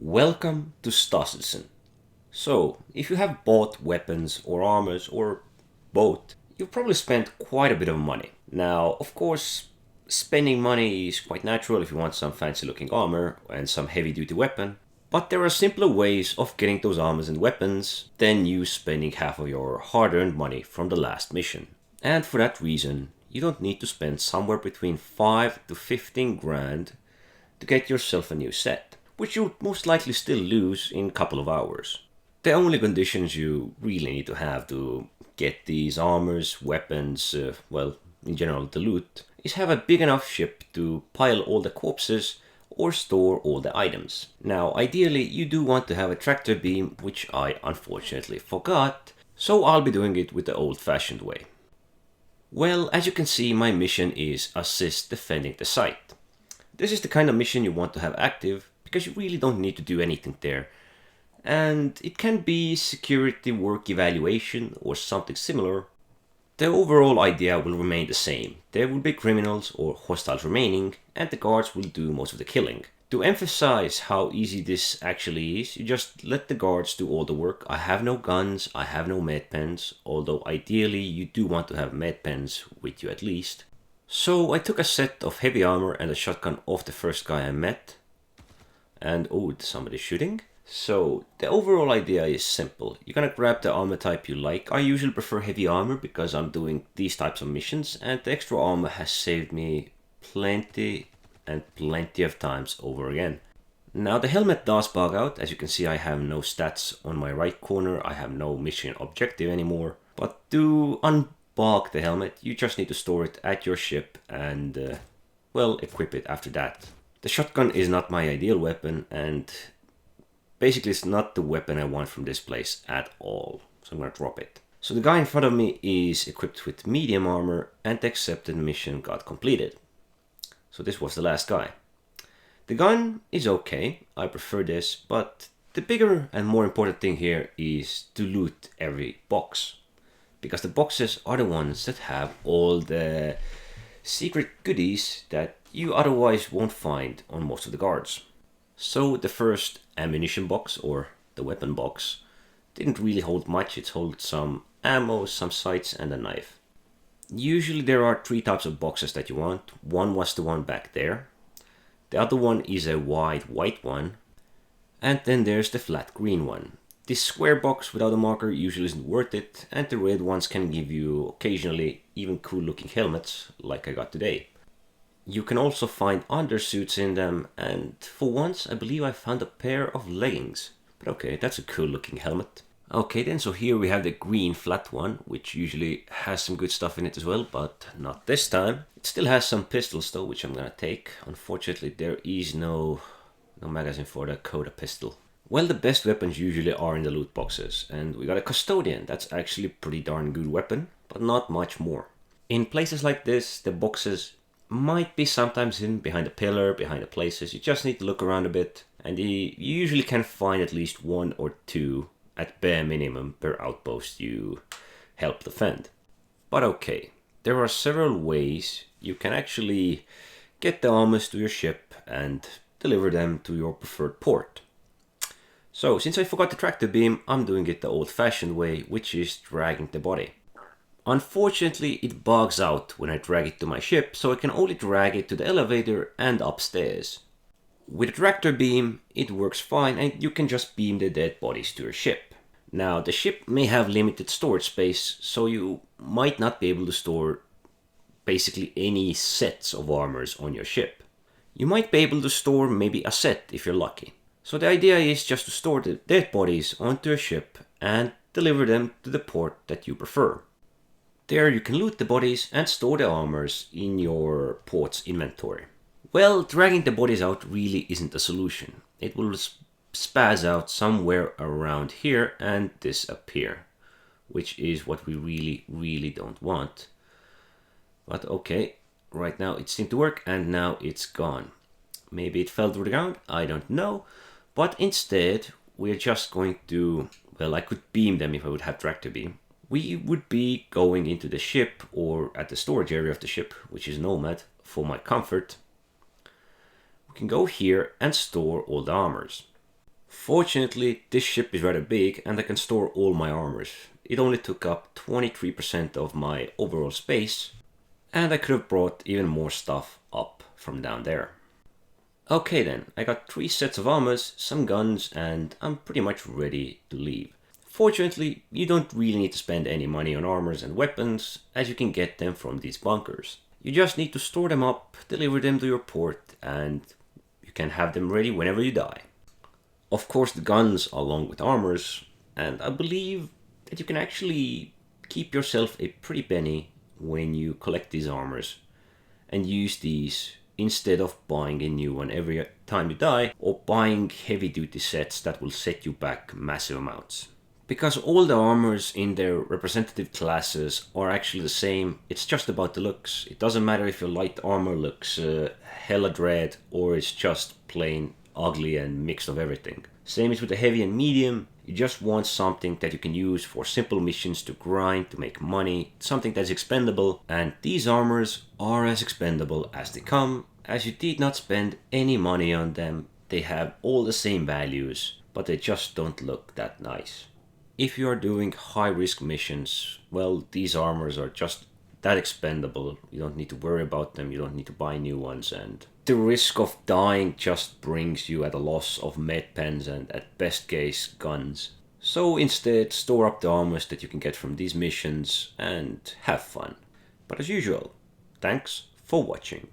Welcome to Staselsen. So, if you have bought weapons or armors or both, you've probably spent quite a bit of money. Now, of course, spending money is quite natural if you want some fancy looking armor and some heavy duty weapon, but there are simpler ways of getting those armors and weapons than you spending half of your hard earned money from the last mission. And for that reason, you don't need to spend somewhere between 5 to 15 grand to get yourself a new set, which you'll most likely still lose in a couple of hours. The only conditions you really need to have to get these armors, weapons, in general the loot, is have a big enough ship to pile all the corpses or store all the items. Now, ideally, you do want to have a tractor beam, which I unfortunately forgot, so I'll be doing it with the old-fashioned way. Well, as you can see, my mission is assist defending the site. This is the kind of mission you want to have active because you really don't need to do anything there. And it can be security work evaluation or something similar. The overall idea will remain the same. There will be criminals or hostiles remaining, and the guards will do most of the killing. To emphasize how easy this actually is, you just let the guards do all the work. I have no guns, I have no med pens, although ideally you do want to have med pens with you at least. So I took a set of heavy armor and a shotgun off the first guy I met. And oh, somebody's shooting. So the overall idea is simple. You're gonna grab the armor type you like. I usually prefer heavy armor because I'm doing these types of missions, and the extra armor has saved me plenty of times over again. Now the helmet does bug out. As you can see, I have no stats on my right corner. I have no mission objective anymore. But to unbug the helmet, you just need to store it at your ship and, equip it after that. The shotgun is not my ideal weapon, and basically it's not the weapon I want from this place at all. So I'm gonna drop it. So the guy in front of me is equipped with medium armor, and the accepted mission got completed. So this was the last guy. The gun is okay, I prefer this, but the bigger and more important thing here is to loot every box. Because the boxes are the ones that have all the secret goodies that you otherwise won't find on most of the guards. So the first ammunition box, or the weapon box, didn't really hold much. It held some ammo, some sights, and a knife. Usually there are 3 types of boxes that you want. One was the one back there. The other one is a wide white one. And then there's the flat green one. This square box without a marker usually isn't worth it, and the red ones can give you occasionally even cool looking helmets like I got today. You can also find undersuits in them, and for once I believe I found a pair of leggings. But okay, that's a cool looking helmet. Okay then, so here we have the green flat one, which usually has some good stuff in it as well, but not this time. It still has some pistols though, which I'm gonna take. Unfortunately, there is no magazine for the Coda pistol. Well, the best weapons usually are in the loot boxes, and we got a custodian. That's actually a pretty darn good weapon, but not much more. In places like this, the boxes might be sometimes hidden behind a pillar, behind the places. You just need to look around a bit, and you usually can find at least 1 or 2 at bare minimum per outpost you help defend. But okay, there are several ways you can actually get the armors to your ship and deliver them to your preferred port. So, since I forgot the tractor beam, I'm doing it the old-fashioned way, which is dragging the body. Unfortunately, it bugs out when I drag it to my ship, so I can only drag it to the elevator and upstairs. With a tractor beam, it works fine, and you can just beam the dead bodies to your ship. Now, the ship may have limited storage space, so you might not be able to store basically any sets of armors on your ship. You might be able to store maybe a set if you're lucky. So the idea is just to store the dead bodies onto a ship and deliver them to the port that you prefer. There you can loot the bodies and store the armors in your port's inventory. Well, dragging the bodies out really isn't a solution. It will spaz out somewhere around here and disappear, which is what we really don't want. But okay, right now it seemed to work and now it's gone. Maybe it fell to the ground, I don't know. But instead, we're just going to, I could beam them if I would have tractor beam. We would be going into the ship or at the storage area of the ship, which is Nomad, for my comfort. We can go here and store all the armors. Fortunately, this ship is rather big and I can store all my armors. It only took up 23% of my overall space, and I could have brought even more stuff up from down there. Okay then, I got 3 sets of armors, some guns, and I'm pretty much ready to leave. Fortunately, you don't really need to spend any money on armors and weapons, as you can get them from these bunkers. You just need to store them up, deliver them to your port, and you can have them ready whenever you die. Of course, the guns along with armors, and I believe that you can actually keep yourself a pretty penny when you collect these armors and use these instead of buying a new one every time you die or buying heavy duty sets that will set you back massive amounts. Because all the armors in their representative classes are actually the same, it's just about the looks. It doesn't matter if your light armor looks hella dread or it's just plain ugly and mixed of everything. Same is with the heavy and medium. You just want something that you can use for simple missions to grind, to make money, something that's expendable. And these armors are as expendable as they come, as you did not spend any money on them. They have all the same values, but they just don't look that nice. If you are doing high risk missions, well, these armors are just that expendable. You don't need to worry about them, you don't need to buy new ones, and the risk of dying just brings you at a loss of med pens and at best case guns. So instead, store up the armors that you can get from these missions and have fun. But as usual, thanks for watching.